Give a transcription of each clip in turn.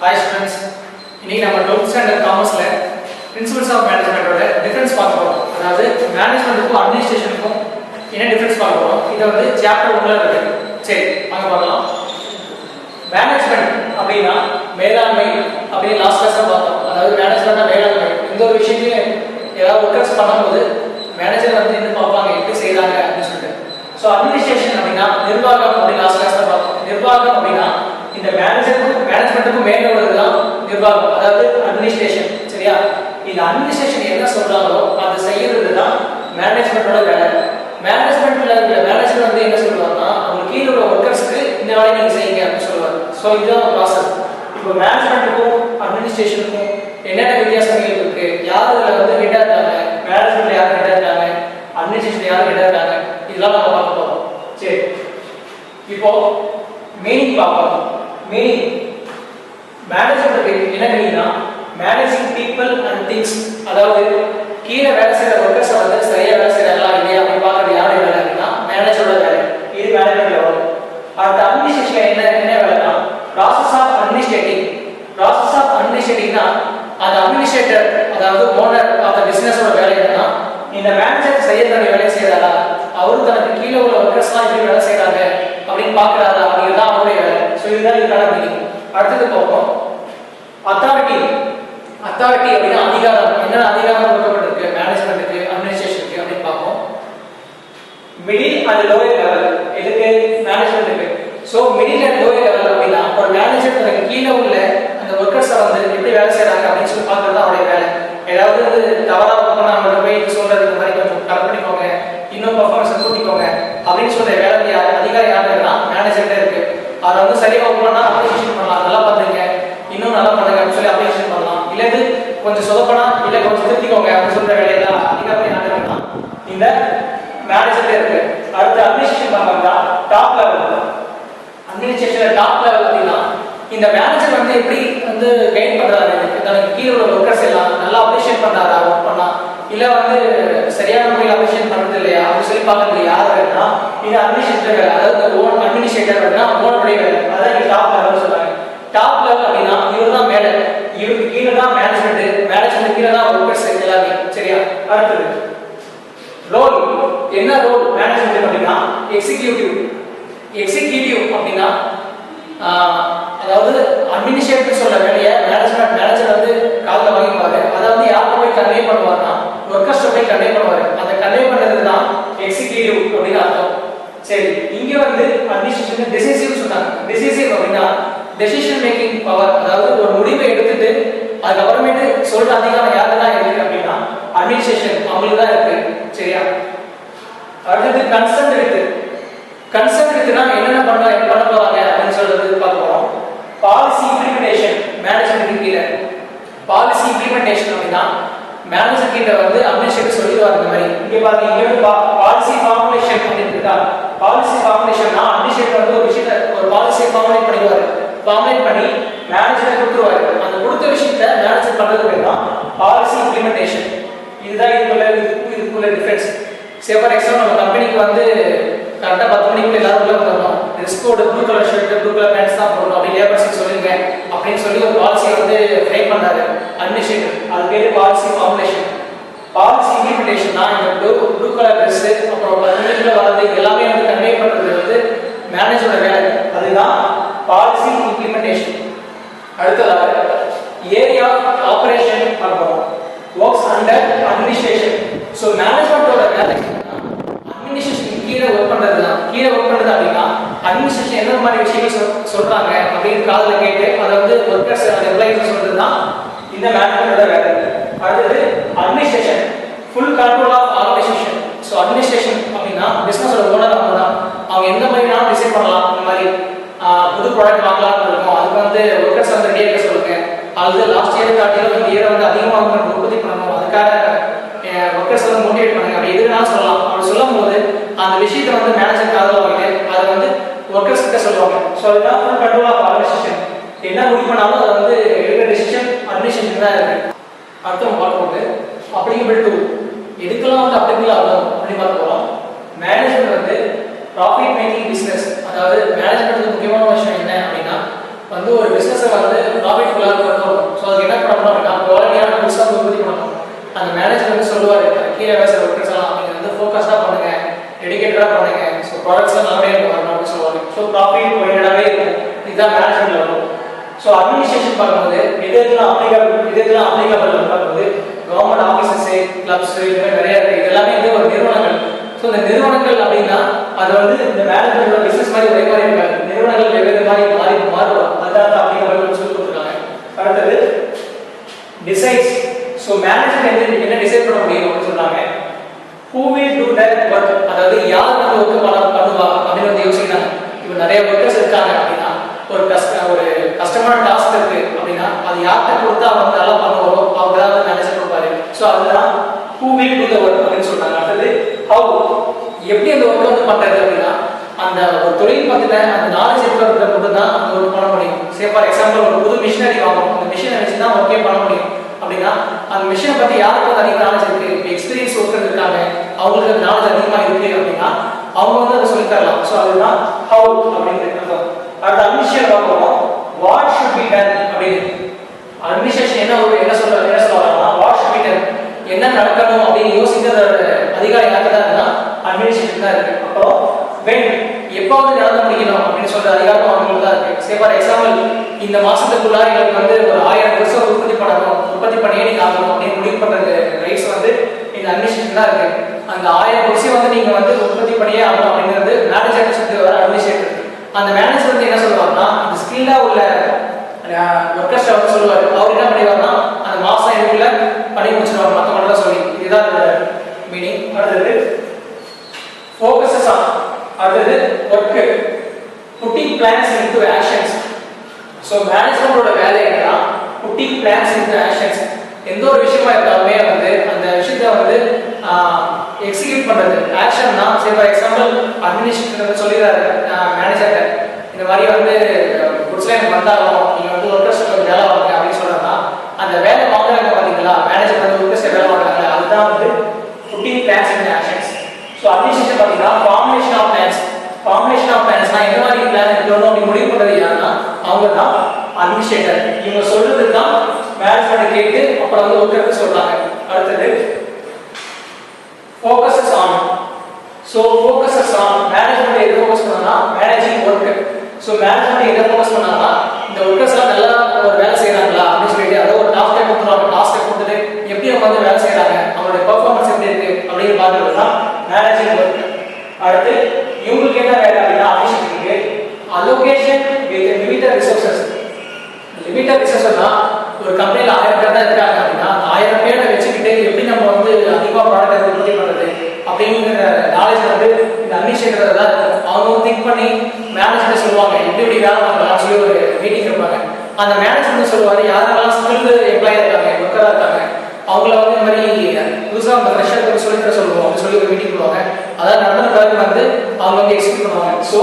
Hi students, இன்னைக்கு நம்ம 12th standard காமர்ஸ்ல பிரின்சிபல்ஸ் ஆஃப் மேனேஜ்மெண்டோட டிஃபரன்ஸ் பார்க்க போறோம். அதாவது மேனேஜ்மெண்ட்டுக்கும் அட்மினிஸ்ட்ரேஷனுக்கும் என்ன டிஃபரன்ஸ் பார்க்க போறோம். இது வந்து சாப்டர் 1ல இருக்கு. சரி, வாங்க பார்க்கலாம். மேனேஜ்மெண்ட் அப்படினா மேலாண்மை அப்படியே லாஸ்ட் கிளாஸ்ல பார்த்தோம். அதாவது மேனேஜ்மெண்ட்னா மேலாண்மை. இந்த ஒரு விஷயத்தையும் ஏதாவது ஒர்க்கர்ஸ் பண்ணும்போது மேனேஜர் வந்து என்ன பார்ப்பாங்க, எப்படி செய்றாங்க அப்படின்னு சொல்லிட்டு. ஸோ அட்மினிஸ்ட்ரேஷன் அப்படின்னா நிர்வாகம் அப்படி லாஸ்ட் கிளாஸ்ல பார்த்தோம். நிர்வாகம் அப்படின்னா இந்த மேனேஜ்மெண்ட்டுக்கும் மேல உள்ளதுதான் நிர்வாகம், அதாவது அட்மினிஸ்ட்ரேஷன். சரியா? இந்த அட்மினிஸ்ட்ரேஷன் என்ன சொல்றாங்களோ அதை செய்யறது தான் மேனேஜ்மெண்டோட வேலை. மேனேஜ்மெண்ட்ல இருக்கிற மேனேஜர் வந்து என்ன சொல்லுவாங்கன்னா, அவங்க கீழே உள்ள ஒர்க்கர்ஸ்க்கு இந்த வேலையை நீங்க செய்யுங்க அப்படின்னு சொல்லுவாங்க. ஸோ இதுதான் ப்ராசஸ். இப்போ மேனேஜ்மெண்ட்டுக்கும் அட்மினிஸ்ட்ரேஷனுக்கும் என்னென்ன வித்தியாசங்கள் இருக்கு, யார் அதில் வந்து ஹெட்டா இருக்காங்க, மேனேஜ்மெண்ட்ல யார் ஹெட்டா இருக்காங்க, அட்மினிஸ்ட்ரேஷன் யார் ஹெட்டா இருக்காங்க, இதெல்லாம் நம்ம பார்க்க போறோம். சரி, இப்போ மீனிங் பார்ப்போம். மீனிங் மேனேஜ்மெண்ட்டுக்கு என்ன மீனிங்னா மேனேஜிங் பீப்புள் அண்ட் திங்ஸ். அதாவது கீழே வேலை செய்யற ஒர்க்கர்ஸ் வந்து சரியா வேலை செய்யறாங்களா இல்லையா அப்படின்னு பார்க்கறது யாருடைய வேலை அப்படின்னா மேனேஜரோட வேலை. இது மேனேஜ்மெண்ட் லெவல். அடுத்த அட்மினிஸ்ட்ரேஷன் என்ன வேலைனா process of administrating. Process of அட்மினிஸ்ட்ரேட்டிங்னா அந்த அட்மினிஸ்ட்ரேட்டர், அதாவது ஓனர் ஆஃப் த பிசினஸோட வேலை என்னன்னா இந்த மேனேஜர் செய்யற வேலையை செய்யறாரா, அவரு தனக்கு கீழே உள்ள ஒர்க்கர்ஸ்லாம் எப்படி வேலை செய்யறாங்க அப்படின்னு பாக்குறாரா, அதுதான் அவருடைய வேலை. ஸோ இதுதான் இதுக்கான மீனிங். அடுத்தது பார்ப்போம் அத்தாரிட்டி. அத்தாரிட்டி அப்படின்னா அதிகாரம். என்னென்ன அதிகாரம் கொடுக்கப்பட்டிருக்கு மேனேஜ்மெண்ட்டுக்கு அட்மினிஸ்ட்ரேஷனுக்கு அப்படின்னு பார்ப்போம். மிடில் அண்ட் லோயர் லெவல் எதுக்கு மேனேஜ்மெண்ட்டுக்கு. So middle and lower level அப்படின்னா ஒரு மேனேஜர் தனக்கு கீழே உள்ள அந்த ஒர்க்கர்ஸை வந்து எப்படி வேலை செய்யறாங்க அப்படின்னு சொல்லி பார்க்கறது தான் அவருடைய வேலை. ஏதாவது வந்து தவறா போனா நம்ம போய் சொல்றது இந்த மாதிரி கொஞ்சம் கரெக்ட் பண்ணிக்கோங்க, இன்னும் பர்ஃபார்மன்ஸ் கூட்டிக்கோங்க அப்படின்னு சொல்ற வேலை அதிகாரி யாருன்னா மேனேஜர்கிட்ட இருக்கு. அதை வந்து சரியா பண்ணா அப்ரிசியேஷன் பண்ணலாம், நல்லா பண்றீங்க இன்னும் நல்லா பண்ணுங்க அப்படின்னு சொல்லி அப்ரிசியேஷன் பண்ணலாம். இல்லது கொஞ்சம் சொதப்பனா இல்ல கொஞ்சம் திருத்திக்கோங்க அப்படின்னு சொல்ற வேலையெல்லாம் அதிகாரி யாருன்னா இந்த மேனேஜர்கிட்ட இருக்கு. அடுத்து அட்மினிஸ்ட்ரேஷன் பண்ணா top level. Administration top level அப்படின்னா இந்த மேனேஜர் வந்து எப்படி வந்து கைட் பண்றாரு, தனக்கு கீழே உள்ள ஒர்க்கர்ஸ் எல்லாம் நல்லா அப்ரிஷியேட் பண்றாரா ஒர்க் பண்ணா, இல்ல வந்து சரியான முறையில் அப்ரிஷியேட் பண்றது இல்லையா அப்படின்னு சொல்லி பார்க்கறது யார் வேலைன்னா இது அட்மினிஸ்ட்ரேட்டர் வேலை. அதாவது ஓன் அட்மினிஸ்ட்ரேட்டர் வேலைன்னா ஓனுடைய வேலை. அதான் இங்க டாப் லெவல் சொல்றாங்க. டாப் லெவல் அப்படின்னா இவர் தான் மேலே, இவருக்கு கீழே தான் மேனேஜ்மெண்ட் கீழே தான் ஒர்க்கர்ஸ் எல்லாமே. சரியா? அடுத்தது ரோல். என்ன ரோல் மேனேஜ்மெண்ட் அப்படின்னா எக்ஸிகியூட்டிவ். எக்ஸிகியூட்டிவ் அப்படின்னா அதாவது அட்மினிஸ்ட்ரேட்டர் சொல்ற வேலையை மேனேஜர் வந்து காலைல வாங்கிப்பாரு. அதை வந்து யார்கிட்ட போய் கன்வே பண்ணுவார்னா ஒர்க்கர்ஸ் போய் கன்வே பண்ணுவாரு. அதை கன்வே பண்றது தான் எக்ஸிகியூட்டிவ் அப்படின்னு அர்த்தம். சரி, இங்க வந்து அட்மினிஸ்ட்ரேஷன் டிசிசிவ் சொன்னாங்க. டிசிசிவ் அப்படின்னா டெசிஷன் மேக்கிங் பவர். அதாவது ஒரு முடிவை எடுத்துட்டு அதுக்கப்புறமேட்டு சொல்ற அதிகாரம் யாருதான் இருக்கு அப்படின்னா அட்மினிஸ்ட்ரேஷன் அவங்களுக்கு தான் இருக்கு. சரியா? அடுத்தது கன்சர்ன் இருக்கு. கன்சர்ன் இருக்குன்னா என்னென்ன பண்ண போறாங்க அப்படின்னு சொல்றது பார்க்க போறோம். பாலிசி இம்ப்ளிமெண்டேஷன் மேனேஜ்மெண்ட் கீழே. பாலிசி இம்ப்ளிமெண்டேஷன் அப்படின்னா மேனேஜர் கிட்ட வந்து அட்மினிஸ்ட்ரேட்டர் சொல்லிடுவாங்க இந்த மாதிரி. இங்க பாருங்க, இங்க பாலிசி ஃபார்முலேஷன் அப்படின்னு இருக்கா. பாலிசி ஃபார்முலேஷன்னா அட்மினிஸ்ட்ரேட்டர் வந்து ஒரு விஷயத்தை ஒரு பாலிசியை ஃபார்முலேட் பண்ணிடுவாரு. ஃபார்முலேட் பண்ணி மேனேஜர் கொடுத்துருவாரு. அந்த கொடுத்த விஷயத்தை மேனேஜர் பண்றது பேர் தான் பாலிசி இம்ப்ளிமெண்டேஷன். இதுதான் இதுக்குள்ள டிஃபரன்ஸ். சே ஃபார் எக்ஸாம்பிள் நம்ம கம்பெனிக்கு வந்து கரெக்டாக 10 மணிக்குள்ள எல்லாரும் உள்ள வந்துடணும், dress code blue colour shirt blue colour pants தான் போடணும் அப்படி லேபர்ஸுக்கு சொல்லுங்க அப்படின்னு சொல்லி ஒரு பாலிசியை வந்து ஃப்ரேம் பண்ணாரு அட்மினிஸ்ட்ரேட்டர். அது பேர் பாலிசி ஃபார்முலேஷன். பாலிசி இம்ப்ளிமெண்டேஷன் தான் இந்த ப்ளூ கலர் ட்ரெஸ் அப்புறம் 10 மணிக்குள்ள வரது எல்லாமே வந்து கன்வே பண்றது வந்து மேனேஜரோட வேலை. அதுதான் பாலிசி இம்ப்ளிமெண்டேஷன். அடுத்ததாக ஏரியா ஆபரேஷன் பார்ப்போம். Works under administration. ஸோ மேனேஜ்மெண்டோட வேலை அட்மினிஸ்ட்ரேஷன் கீழே ஒர்க் பண்றது தான். கீழே ஒர்க் பண்றது அப்படின்னா அட்மினிஸ்ட்ரேஷன் என்ன மாதிரி விஷயங்கள் சொல்றாங்க அப்படின்னு காதுல கேட்டு அதை வந்து ஒர்க்கர்ஸ் அந்த எம்ப்ளாயிஸ் சொல்றது தான் இந்த மேனேஜ்மெண்டோட வேலை. அடுத்தது administration full control of organisation. So administration அப்படின்னா பிசினஸோட ஓனர் அவங்க தான். அவங்க எந்த மாதிரி வேணாலும் டிசைட் பண்ணலாம். இந்த மாதிரி புது ப்ராடக்ட் வாங்கலாம்னு இருக்கும், அதுக்கு வந்து ஒர்க்கர்ஸ் வந்து ரெடியாக இருக்க சொல்லுங்க. அது லாஸ்ட் இயர் காட்டிலும் இந்த இயரை வந்து அதிகமாக வந்து உற்பத்தி பண்ணணும், அதுக்காக ஒர்க்கர்ஸ் வந்து மோட்டிவேட் பண்ணுங்க அப்படி எதுனாலும் சொல்லலாம். அப்படி சொல்லும் போது அந்த விஷயத்தை வந்து மேனேஜர் காதில் வாங்கிட்டு அதை வந்து ஒர்க்கர்ஸ் கிட்ட சொல்லுவாங்க. ஸோ அதுதான் ஃபுல் கண்ட்ரோல் ஆஃப் ஆர்கனைசேஷன். என்ன முடிவு பண்ணாலும் அதை வந்து எடுக்கிற டெசிஷன் அட்மினிஸ்ட்ரேஷன் தான் இருக்கு. அடுத்து பார்க்கும்போது அப்படிங்கிற டூல் எதுக்கெல்லாம் வந்து அப்ளிகபிள் ஆகும் அப்படின்னு பார்க்க போகிறோம். மேனேஜ்மெண்ட் வந்து ப்ராஃபிட் மேக்கிங் பிஸ்னஸ். அதாவது மேனேஜ்மெண்ட் முக்கியமான விஷயம் என்ன அப்படின்னா வந்து ஒரு பிஸ்னஸை வந்து ப்ராஃபிட் ஃபுல்லாக வரணும். ஸோ அதுக்கு என்ன பண்ணணும் அப்படின்னா குவாலிட்டியான புதுசாக உற்பத்தி பண்ணணும். அந்த மேனேஜர் வந்து சொல்லுவார், கீழே வேலை செய்கிற ஒர்க்கர்ஸ் எல்லாம் நீங்கள் வந்து ஃபோக்கஸ்டாக பண்ணுங்க, டெடிகேட்டடாக பண்ணுங்க, ஸோ ப்ராடக்ட்ஸ்லாம் நல்லபடியாக வரணும் அப்படின்னு சொல்லுவாங்க. ஸோ ப்ராஃபிட் ஓரியன்டாகவே இருக்கும். இதுதான் மேனேஜ்மெண்ட் லெவல். ஸோ அட்மினிஸ்ட்ரேஷன் பார்க்கும்போது இதெல்லாம் அப்ளிகபிள் பார்க்கும்போது கவர்மெண்ட் ஆஃபீஸஸ், கிளப்ஸ், இது மாதிரி நிறைய இருக்குது. இது எல்லாமே வந்து ஒரு நிறுவனங்கள். ஸோ இந்த நிறுவனங்கள் அப்படின்னா அது வந்து இந்த மேனேஜ்மெண்டோட பிசினஸ் மாதிரி ஒரே மாதிரி இருக்காது. நிறுவனங்கள் வெவ்வேறு மாதிரி மாறுபடும். அதுதான் அப்ளிகபிள் சொல்லி கொடுத்துருக்காங்க. அடுத்தது டிசைட்ஸ். ஸோ மேனேஜ்மெண்ட் என்ன டிசைட் பண்ண முடியும் அப்படின்னு சொல்றாங்க. Who will do that work? அதாவது யார் அந்த ஒர்க் பண்ணுவா அப்படின்னு வந்து யோசிக்கிறாங்க. இப்போ நிறைய ஒர்க்கர்ஸ் இருக்காங்க அப்படின்னா ஒரு கஷ்டமான டாஸ்க் இருக்கு அப்படின்னா அது யார்கிட்ட கொடுத்தா அவங்க நல்லா பண்ணுவாரோ அவங்க தான் வந்து மேனேஜர் கொடுப்பாரு. ஸோ அதுதான் who will do the work அப்படின்னு சொல்றாங்க. அடுத்தது how, எப்படி அந்த ஒர்க் வந்து பண்றது அப்படின்னா அந்த ஒரு தொழில் பத்தின அந்த நாலேஜ் இருக்கிறவங்க மட்டும் தான் அந்த ஒர்க் பண்ண முடியும். சே ஃபார் எக்ஸாம்பிள் ஒரு புது மிஷினரி வாங்கணும், அந்த மிஷினை வச்சு தான் ஒர்க்கே பண்ண முடியும் அப்படின்னா அந்த மிஷினை பத்தி யாருக்கு வந்து அதிக நாலேஜ் இருக்கு, எக்ஸ்பீரியன்ஸ் ஒர்க்கர் இருக்காங்க, அவங்களுக்கு நாலேஜ் அதிகமாக இருக்கு அப்படின்னா அவங்க வந்து அதை சொல்லி தரலாம். ஸோ அதுதான் how அப்படின்னு அர்த்தம். அடுத்த அட்மினிஸ்ட்ரேஷன் பார்ப்போம். what should be done அப்படின்னு. அட்மினிஸ்ட்ரேஷன் என்ன சொல்றாங்கன்னா what should be done, என்ன நடக்கணும் அப்படின்னு யோசிக்கிற அதிகாரி யாருக்கு தான் இருந்தா அட்மினிஸ்ட்ரேஷன் தான் இருக்கு. அப்புறம் when, எப்போ வந்து நடந்து முடிக்கணும் அப்படின்னு சொல்ற அதிகாரம் அவங்களுக்கு தான் இருக்கு. சே ஃபார் எக்ஸாம்பிள் இந்த மாசத்துக்குள்ள எங்களுக்கு வந்து ஒரு 1000 வருஷம் உற்பத்தி பண்ணியே நீங்க ஆகணும் அப்படின்னு முடிவு பண்றது ரைட்ஸ் வந்து இந்த அட்மினிஸ்ட்ரேஷன் தான் இருக்கு. அந்த 1000 வருஷம் வந்து நீங்க வந்து உற்பத்தி பண்ணியே ஆகணும் அப்படிங்கிறது மேனேஜர் சொல்லிட்டு வர அட்மினிஸ்ட்ரேட்டர். அந்த மேனேஜர் வந்து என்ன சொல்லுவாருன்னா இந்த ஸ்கில்லா உள்ள ஒர்க்கர்ஸ் வந்து சொல்லுவாரு. அவர் என்ன பண்ணிடுவாருன்னா அந்த மாசம் இதுக்குள்ள பண்ணி முடிச்சிருவாங்க மற்ற மட்டும் சொல்லி. இதுதான் மீனிங். அடுத்தது ஃபோக்கஸஸ் ஆன், அடுத்தது work putting plans into actions. So மேனேஜ்மெண்டோட வேலை என்னன்னா புட்டிங் பிளான்ஸ் இன்டு ஆக்ஷன்ஸ். எந்த ஒரு விஷயமா இருந்தாலுமே வந்து அந்த விஷயத்தை வந்து எக்ஸிக்யூட் பண்றது. ஆக்ஷன்னா சே ஃபார் எக்ஸாம்பிள் அட்மினிஸ்ட்ரேட்டர் சொல்லிடுறாரு மேனேஜர்கிட்ட இந்த மாதிரி வந்து குட்ஸ்லாம் எனக்கு வந்தாலும் நீங்கள் வந்து ஒர்க்கர்ஸ் வேலை வாங்க அப்படின்னு சொல்றாங்கன்னா அந்த வேலை வாங்குறாங்க பார்த்தீங்களா, மேனேஜர் வந்து ஒர்க்கர்ஸ் வேலை வாங்குறாங்க, அதுதான் வந்து putting plans into actions. So administration பார்த்தீங்கன்னா ஃபார்முலேஷன் ஆஃப் பிளான்ஸ்னா எந்த மாதிரி பிளான் இருக்கணும் அப்படி முடிவு பண்ணுறது யாருன்னா அவங்க தான் அட்மினிஸ்ட்ரேட்டர். இவங்க சொல்றது தான் மேனேஜ்மெண்ட் கேட்டு அப்புறம் வந்து ஒர்க்கருக்கு சொல்றாங்க. அடுத்தது focuses on. So focuses on management எதை ஃபோக்கஸ் பண்ணா மேனேஜிங் ஒர்க். ஸோ மேனேஜ்மெண்ட் எதை ஃபோக்கஸ் பண்ணாங்கன்னா இந்த ஒர்க்கர்ஸ்லாம் நல்லா ஒரு வேலை செய்யறாங்களா அப்படின்னு சொல்லிட்டு அதை ஒரு டாஸ்கை கொடுத்துருவாங்க. டாஸ்கை கொடுத்துட்டு எப்படி அவங்க வந்து வேலை செய்யறாங்க, அவங்களுடைய பெர்ஃபார்மன்ஸ் எப்படி இருக்கு அப்படின்னு பார்க்கறது தான் மேனேஜிங் ஒர்க். அடுத்து இவங்களுக்கு என்ன வேலை அப்படின்னா அட்மினிஸ்ட்ரேஷனுக்கு allocation with limited resources. Limited ரிசோர்ஸ்னா ஒரு கம்பெனியில் 1000 பேர் தான் இருக்காங்க அப்படின்னா 1000 பேரை வச்சுக்கிட்டு எப்படி நம்ம வந்து அதிகமாக ப்ராடக்ட் உற்பத்தி பண்ணுறது அப்படிங்கிற நாலேஜ் வந்து இந்த அட்மினிஸ்ட்ரேட்டர் தான் இருக்கும். அவங்க திங்க் பண்ணி மேனேஜ்மெண்ட் சொல்லுவாங்க எப்படி வேலை பண்ணலாம்னு சொல்லி ஒரு மீட்டிங் இருப்பாங்க. அந்த மேனேஜ்மெண்ட் சொல்லுவார் யாரெல்லாம் ஸ்கில்டு எம்ப்ளாயாக இருக்காங்க, ஒர்க்கராக இருக்காங்க, அவங்கள வந்து இந்த மாதிரி புதுசாக அந்த ஃப்ரெஷருக்கு சொல்லி தர சொல்லுவோம் அப்படின்னு சொல்லி ஒரு மீட்டிங் பண்ணுவாங்க. அதாவது நடந்த பிறகு வந்து அவங்க வந்து எக்ஸிக்யூட் பண்ணுவாங்க. So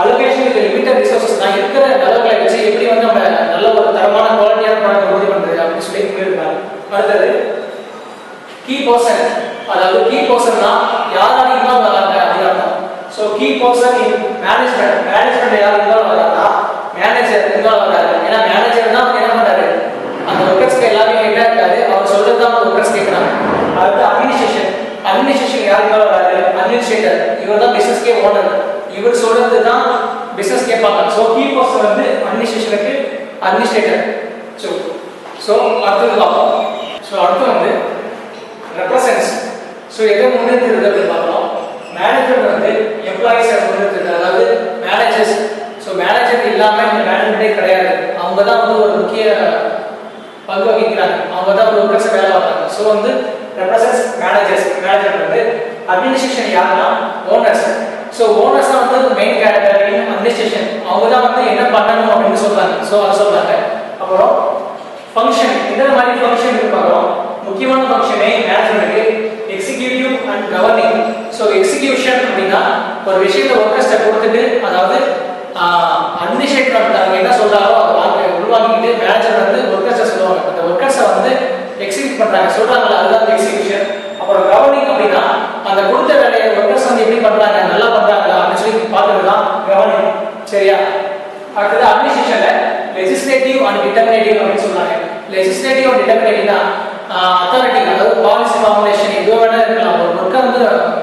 allocation with limited resources நான் இருக்கிற அளவுகளை வச்சு எப்படி வந்து நம்ம நல்ல ஒரு தரமான குவாலிட்டியான ப்ராடக்ட் உறுதி பண்ணுறது அப்படின்னு சொல்லி சொல்லியிருக்காங்க. அடுத்தது கீ பர்சன். அதாவது கீ பர்சன்னா யாரால இன்வால்வ் ஆகிறாங்க அப்படின்னு அர்த்தம். So key person in management யார் இன்வால்வ் ஆகிறாங்கன்னா மேனேஜர் இன்வால்வ் ஆகிறாரு. ஏன்னா மேனேஜர் தான் என்ன பண்ணுறாரு அந்த ஒர்க்கர்ஸ்க்கு எல்லாமே என்ன இருக்காது, அவர் சொல்றது தான் அந்த ஒர்க்கர்ஸ் கேட்குறாங்க. அடுத்து அட்மினிஸ்ட்ரேஷன் யார் இன்வால்வ் ஆகிறாரு அட்மினிஸ்ட்ரேட்டர். இவர் தான் பிசினஸ்க்கே ஓனர், இவர் சொல்றது தான் பிசினஸ் கேட்பாங்க. ஸோ கீ பர்சன் வந்து அட்மினிஸ்ட்ரேஷனுக்கு அட்மினிஸ்ட்ரேட்டர். ஸோ அடுத்தது பார்ப்போம். ஸோ அடுத்து வந்து ரெப்ரசன்ஸ். ஸோ எதை முன்னெடுத்துறது அப்படின்னு பார்க்கலாம். மேனேஜர் வந்து எம்ப்ளாயிஸை முன்னெடுத்துறது, அதாவது மேனேஜர்ஸ். ஸோ மேனேஜர் இல்லாமல் இந்த மேனேஜ்மெண்ட்டே கிடையாது. அவங்க தான் வந்து ஒரு முக்கிய பங்கு வகிக்கிறாங்க, அவங்க தான் ஒரு ஒர்க்கர்ஸை வேலை பார்க்குறாங்க. ஸோ வந்து ரெப்ரசன்ஸ் மேனேஜர் வந்து அட்மினிஸ்ட்ரேஷன் யாருன்னா ஓனர்ஸ். ஸோ ஓனர்ஸ் தான் வந்து மெயின் கேரக்டர் இன் அட்மினிஸ்ட்ரேஷன். அவங்க தான் வந்து என்ன பண்ணணும் அப்படின்னு சொல்றாங்க. ஸோ அதை சொல்றாங்க. அப்புறம் ஃபங்க்ஷன், இந்த மாதிரி ஃபங்க்ஷன் பார்க்குறோம். முக்கியமான ஃபங்க்ஷனே மேனேஜ்மெண்ட்டுக்கு executive and governing. So execution அப்படின்னா ஒரு விஷயத்தை ஒர்க்கர்ஸ்ட்டை கொடுத்துட்டு, அதாவது அட்மினிஸ்ட்ரேட்டர் அவங்க என்ன சொல்றாரோ அதை உள்வாங்கிட்டு மேனேஜர் வந்து ஒர்க்கர்ஸை சொல்லுவாங்க. அந்த ஒர்க்கர்ஸை வந்து எக்ஸிக்யூட் பண்றாங்க சொல்றாங்களா, அதுதான் எக்ஸிக்யூஷன். அப்புறம் கவர்னிங் அப்படின்னா அந்த கொடுத்த வேலையை ஒர்க்கர்ஸ் வந்து எப்படி பண்றாங்க, நல்லா பண்றாங்களா அப்படின்னு சொல்லி பார்க்கறது தான் கவர்னிங். சரியா? அடுத்தது அட்மினிஸ்ட்ரேஷன்ல லெஜிஸ்லேட்டிவ் அண்ட் அண்ட் டிட்டர்மினேட்டிவ் அப்படின்னு சொல்றாங்க. லெஜிஸ்லேட்டிவ் அண்ட் டிட்டர்மினேட்டிவ்னா அத்தாரிட்டி, அதாவது பாலிசி ஃபார்முலேஷன் எதுவோ வேணா இருக்கலாம். ஒரு ஒர்க்கை வந்து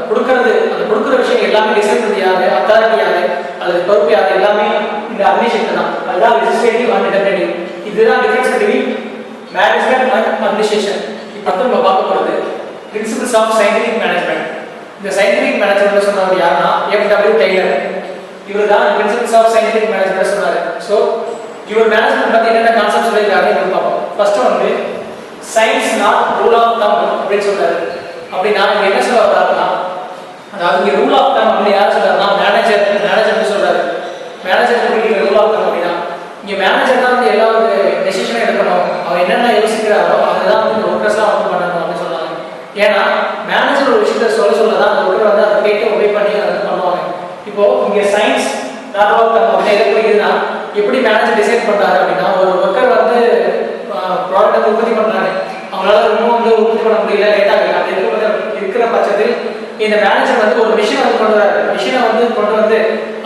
கொடுக்கறது, அந்த கொடுக்குற விஷயம் எல்லாமே டிசைட் பண்ணி யாரு, அத்தாரிட்டி யாரு, அல்லது பொறுப்பு யாரு, எல்லாமே இந்த அட்மினிஸ்ட்ரேஷன் தான். அதுதான் லெஜிஸ்லேட்டிவ் அண்ட் டிட்டர்மினேட்டிவ். இதுதான் difference between management and administration. இப்போ நம்ம பார்க்க போகிறது பிரின்சிபல்ஸ் ஆஃப் சயின்டிஃபிக் மேனேஜ்மெண்ட். இந்த சயின்டிஃபிக் மேனேஜ்மெண்ட் சொன்னவர் யாருன்னா எஃப்.டபிள்யூ. டெய்லர். இவர் தான் பிரின்சிபல்ஸ் ஆஃப் சயின்டிஃபிக் மேனேஜ்மெண்ட் சொன்னார். ஸோ இவர் மேனேஜ்மெண்ட் பற்றி என்னென்ன கான்செப்ட் சொல்லியிருக்காரு பார்ப்போம். ஃபர்ஸ்ட் வந்து science not rule of thumb அப்படின்னு சொல்றாரு. அப்படின்னா இங்க என்ன சொல்ல வர்றாருன்னா, அதாவது இங்க ரூல் ஆஃப் தம் அப்படின்னு யார் சொல்றாருன்னா மேனேஜர் சொல்றாரு. மேனேஜர் ரூல் ஆஃப் தம் அப்படின்னா இங்க மேனேஜர் தான் வந்து எல்லா ஒரு டெசிஷனும் எடுக்கணும். அவர் என்னென்ன யோசிக்கிறாரோ அதுதான் வந்து ஒர்க்கர்ஸ்லாம் வந்து பண்ணணும் அப்படின்னு சொல்றாங்க. ஏன்னா மேனேஜர் ஒரு விஷயத்த சொல்லதான் அந்த ஒர்க்கர் வந்து அதை கேட்டு ஒபே பண்ணி அதை பண்ணுவாங்க. இப்போ இங்க சயின்ஸ் நாட் ஆஃப் தம் அப்படின்னு எது புரியுதுன்னா, எப்படி மேனேஜர் டிசைட் பண்றாரு அப்படின்னா, ஒரு ஒர்க்கர் வந்து ப்ராடக்ட் உற்பத்தி பண்றாங்க, அவங்களால ரொம்ப வந்து உற்பத்தி பண்ண முடியல, லேட் ஆகுது. அப்படி இருக்கிற பட்சத்தில் இந்த மேனேஜர் வந்து ஒரு மிஷினை வந்து கொண்டு வராரு. மிஷினை வந்து கொண்டு வந்து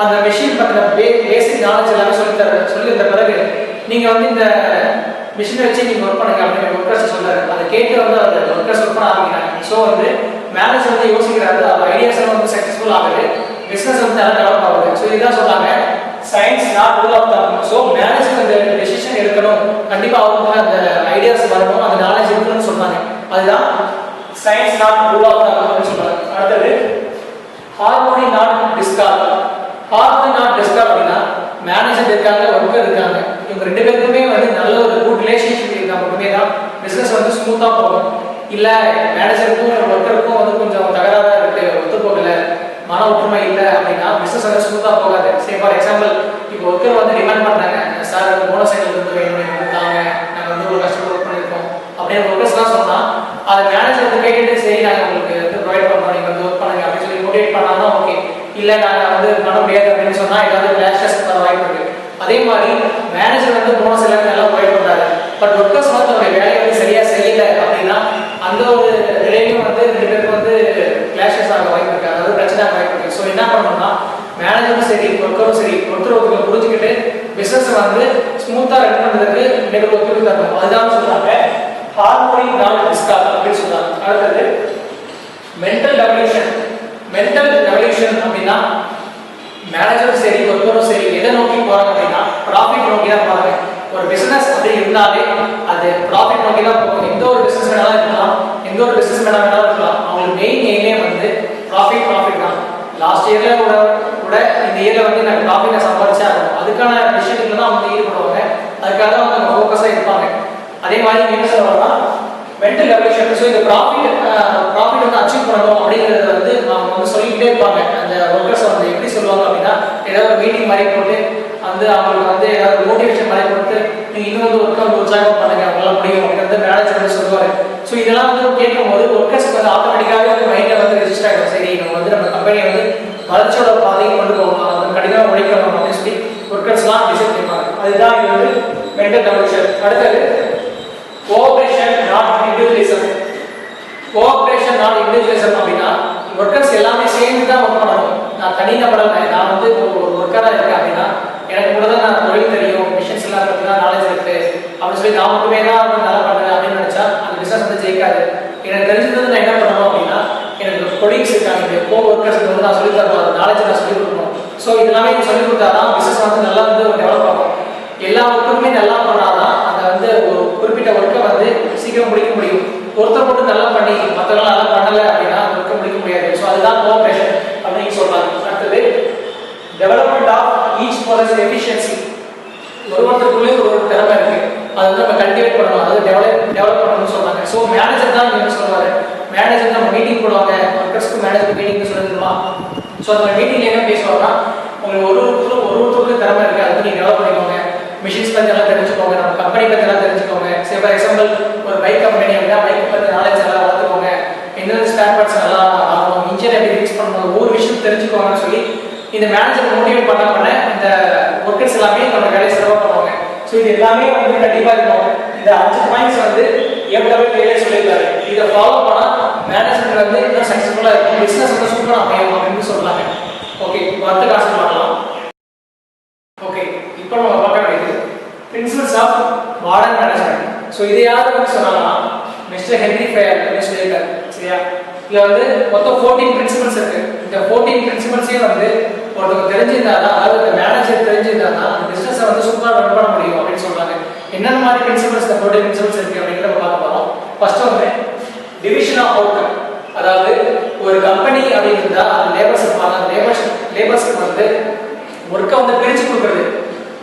அந்த மிஷின் பற்றின பேசிக் நாலேஜ் எல்லாமே சொல்லி தந்த பிறகு நீங்க வந்து இந்த மிஷினை வச்சு நீங்க ஒர்க் பண்ணுங்க அப்படின்னு ஒர்க்கர்ஸ் சொல்றாரு. அதை கேட்டு வந்து அந்த ஒர்க்கர்ஸ் ஒர்க் பண்ண ஆரம்பிக்கிறாங்க. ஸோ வந்து மேனேஜர் வந்து யோசிக்கிறாரு, அவர் ஐடியாஸ் எல்லாம் வந்து சக்சஸ்ஃபுல் ஆகுது, பிசினஸ் வந்து நல்லா டெவலப் ஆகுது. ஸோ இதுதான் சொல்றாங்க science not rule of thumb. So manager அந்த டெசிஷன் எடுக்கணும், கண்டிப்பா அவங்களுக்கு அந்த ஐடியாஸ் வரணும், அந்த நாலேஜ் இருக்கணும்னு சொன்னாங்க. அதுதான் science not rule of thumb அப்படின்னு சொல்றாங்க. அடுத்தது harmony not discord. Harmony not discord அப்படின்னா மேனேஜர் இருக்காங்க, ஒர்க்கர் இருக்காங்க, இவங்க ரெண்டு பேருக்குமே வந்து நல்ல ஒரு குட் ரிலேஷன்ஷிப் இருந்தால் மட்டுமே தான் பிசினஸ் வந்து ஸ்மூத்தா போகும். இல்ல மேனேஜருக்கும் ஒர்க்கருக்கும் வந்து கொஞ்சம் தகராறா இருக்கு, ஒத்து போகல, மன ஒற்றுமை இல்லை அப்படின்னா பிசினஸ் வந்து ஸ்மூத்தா போகாது. சே ஃபார் எக்ஸாம்பிள், இப்போ ஒர்க்கர் வந்து டிமாண்ட் பண்றாங்க, சார் போனஸ் எங்களுக்கு வந்து வேணும் தாங்க, நாங்கள் வந்து ஒரு கஷ்டப்பட்டு ஒர்க் பண்ணியிருக்கோம் அப்படின்னு ஒர்க்கர்ஸ்லாம் சொன்னா அதை மேனேஜர் வந்து கேட்டுட்டு சரி நாங்கள் உங்களுக்கு வந்து ப்ரொவைட் பண்ணுறோம், நீங்கள் வந்து ஒர்க் பண்ணுங்க அப்படின்னு சொல்லி மோட்டிவேட் பண்ணாதான் ஓகே. இல்லை நாங்கள் வந்து பண்ண முடியாது அப்படின்னு சொன்னா ஏதாவது கிளாஷஸ் வர வாய்ப்பு இருக்கு. அதே மாதிரி மேனேஜர் வந்து போனஸ் எல்லாமே நல்லா ப்ரொவைட் பண்றாரு, பட் ஒர்க்கர்ஸ் வந்து அவருடைய வேலையை வந்து சரியா செய்யல அப்படின்னா அந்த ஒரு நிலையிலும் வந்து ரெண்டு பேருக்கு வந்து கிளாஷஸ் ஆக வாய்ப்பு இருக்கு, அதாவது பிரச்சனை ஆக வாய்ப்பு இருக்கு. ஸோ என்ன பண்ணணும்னா மேனேஜரும் சரி ஒர்க்கரும் சரி ஒருத்தர் புரிஞ்சுக்கிட்டு பிசினஸ் வந்து ஸ்மூத்தா ரன் பண்றதுக்கு ரெண்டு ஒத்துழைப்பு தரணும். அதுதான் சொல்றாங்க ஹார்மோனி நாட் டிஸ்கார்ட் அப்படின்னு சொல்றாங்க. அடுத்தது மென்டல் ரெவல்யூஷன். மென்டல் ரெவல்யூஷன் அப்படின்னா மேனேஜரும் சரி ஒர்க்கரும் சரி எதை நோக்கி போறாங்க அப்படின்னா ப்ராஃபிட் நோக்கி தான் போறாங்க. ஒரு பிசினஸ் அப்படி இருந்தாலே அது ப்ராஃபிட் நோக்கி தான் போகும். எந்த ஒரு பிசினஸ் வேணாலும் இருக்கலாம், எந்த ஒரு பிசினஸ் வேணாலும் இருக்கலாம், அவங்களுக்கு மெயின் எய்மே வந்து ப்ராஃபிட் தான். லாஸ்ட் இயர்ல கூட இந்த இயர்ல வந்து நான் ப்ராஃபிட்டை சம்பாதிச்சா இருக்கும், அதுக்கான விஷயத்துல தான் அவங்க ஈடுபடுவாங்க, அதுக்காக தான் அவங்க ஃபோக்கஸா இருப்பாங்க. அதே மாதிரி என்ன சொல்லுவாங்கன்னா மென்டல் ரெவல்யூஷன். ஸோ இந்த ப்ராஃபிட் வந்து அச்சீவ் பண்ணணும் அப்படிங்கிறத வந்து அவங்க வந்து சொல்லிக்கிட்டே இருப்பாங்க. அந்த ஒர்க்கர்ஸ் வந்து எப்படி சொல்லுவாங்க அப்படின்னா, ஏதாவது ஒரு மீட்டிங் மாதிரி போட்டு வந்து அவங்களுக்கு வந்து ஏதாவது மோட்டிவேஷன் மாதிரி கொடுத்து நீங்கள் இன்னும் வந்து ஒர்க்கை வந்து உற்சாகம் பண்ணுங்க, அவங்களால முடியும் அப்படிங்கிறது மேனேஜர் வந்து சொல்லுவார். ஸோ இதெல்லாம் வந்து கேட்கும் போது ஒர்க்கர்ஸ்க்கு வந்து ஆட்டோமேட்டிக்காகவே வந்து மைண்டில் வந்து ரெஜிஸ்டர் ஆகிடும். சரி நம்ம வந்து நம்ம கம்பெனியை வந்து வளர்ச்சியோட பாதையை கொண்டு போகணும், அது கடினமாக உழைக்கணும் அப்படின்னு சொல்லி ஒர்க்கர்ஸ்லாம் டிசைட் பண்ணுவாங்க. அதுதான் இது வந்து மென்டல் ரெவல்யூஷன். அடுத்தது cooperation not individualism. Cooperation not individualism அப்படின்னா ஒர்க்கர்ஸ் எல்லாமே சேர்ந்து தான் ஒர்க் பண்ணணும். நான் தனிநபராக நான் வந்து ஒரு ஒர்க்கராக இருக்கேன் அப்படின்னா எனக்கு கூட தான் நான் தொழில் தெரியும், மிஷின்ஸ் எல்லாம் பற்றினா நாலேஜ் இருக்கு அப்படின்னு சொல்லி நான் மட்டுமே தான் வந்து நல்லா பண்ணுறேன் அப்படின்னு நினைச்சா அந்த பிசினஸ் வந்து ஜெயிக்காது. எனக்கு தெரிஞ்சது நான் என்ன பண்ணணும் அப்படின்னா எனக்கு கொலீக்ஸ் இருக்காங்க, கோ ஒர்க்கர்ஸ்க்கு வந்து நான் சொல்லித் தரணும், அந்த நாலேஜ் நான் சொல்லிக் கொடுக்கணும். ஸோ இதெல்லாமே சொல்லிக் கொடுத்தா தான் பிசினஸ் வந்து நல்லா வந்து டெவலப் ஆகும். எல்லா ஒர்க்குமே நல்லா பண்ணாதான் அதை வந்து ஒரு குறிப்பிட்ட ஒர்க்கை வந்து சீக்கிரம் முடிக்க முடியும். ஒருத்தர் மட்டும் நல்லா பண்ணி மற்றவங்க நல்லா பண்ணலை அப்படின்னா ஒர்க்கை முடிக்க முடியாது. ஸோ அதுதான் கோஆபரேஷன் அப்படின்னு சொல்றாங்க. அடுத்தது development of each person efficiency. ஒருத்தருக்குள்ளே ஒரு திறமை இருக்கு, அதை வந்து நம்ம கல்டிவேட் பண்ணணும், அதாவது டெவலப் பண்ணணும்னு சொல்றாங்க. ஸோ மேனேஜர் தான் என்ன சொல்லுவாரு, மேனேஜர் நம்ம மீட்டிங் போடுவாங்க, ஒர்க்கர்ஸ்க்கு மேனேஜர் மீட்டிங் சொல்லிடுவான். ஸோ அந்த மீட்டிங்ல என்ன பேசுவாங்கன்னா உங்களுக்கு ஒருத்தருக்குள்ளே திறமை இருக்கு, அதை நீங்க டெவலப் பண்ணிக்கோங்க, மிஷின்ஸ் பற்றி எல்லாம் தெரிஞ்சுக்கோங்க, நம்ம கம்பெனி பற்றி எல்லாம் தெரிஞ்சுக்கோங்க. சரி ஃபார் எக்ஸாம்பிள் ஒரு பைக் கம்பெனி அப்படின்னா பைக் பற்றி நாலேஜ் எல்லாம் வளர்த்துக்கோங்க, எந்தெந்த ஸ்பேர் பார்ட்ஸ் நல்லா ஆகணும், இன்ஜின் எப்படி ஃபிக்ஸ் பண்ணணும், ஒவ்வொரு விஷயம் தெரிஞ்சுக்கோங்கன்னு சொல்லி இந்த மேனேஜர் மோட்டிவேட் பண்ண இந்த ஒர்க்கர்ஸ் எல்லாமே நம்ம வேலையை சிறப்பாக பண்ணுவாங்க. ஸோ இது எல்லாமே வந்து கண்டிப்பாக இருக்கும். இந்த 5 பாயிண்ட்ஸ் வந்து எவ்வளவு டெய்லர் சொல்லியிருக்காரு. இதை ஃபாலோ பண்ணால் மேனேஜ்மெண்ட் வந்து இன்னும் சக்ஸஸ்ஃபுல்லாக இருக்கும், பிஸ்னஸ் வந்து சூப்பராக அமையும் அப்படின்னு சொல்றாங்க. ஓகே, இப்போ அடுத்த காசு பார்க்கலாம். ஓகே, இப்போ நம்ம பார்க்க வேண்டியது principles of modern management. So இதை யார் வந்து சொன்னாங்கன்னா மிஸ்டர் ஹென்ரி ஃபயர் அப்படின்னு சொல்லியிருக்காரு. சரியா? இதில் வந்து மொத்தம் 14 பிரின்சிபல்ஸ் இருக்கு. இந்த 14 பிரின்சிபல்ஸையும் வந்து ஒருத்தவங்க தெரிஞ்சிருந்தா தான், அதாவது மேனேஜர் தெரிஞ்சிருந்தா தான் அந்த பிஸ்னஸை வந்து சூப்பராக ரன் பண்ண முடியும் அப்படின்னு சொல்றாங்க. என்னென்ன மாதிரி பிரின்சிபல்ஸ் இந்த 14 பிரின்சிபல்ஸ் இருக்கு அப்படிங்கிறத பார்க்க போகிறோம். ஃபர்ஸ்ட் வந்து டிவிஷன் ஆஃப் அவுட்கம். அதாவது ஒரு கம்பெனி அப்படின்னு இருந்தா அந்த லேபர்ஸ் இருப்பாங்க. லேபர்ஸ்க்கு வந்து ஒர்க்கை வந்து பிரிச்சு கொடுக்குறது.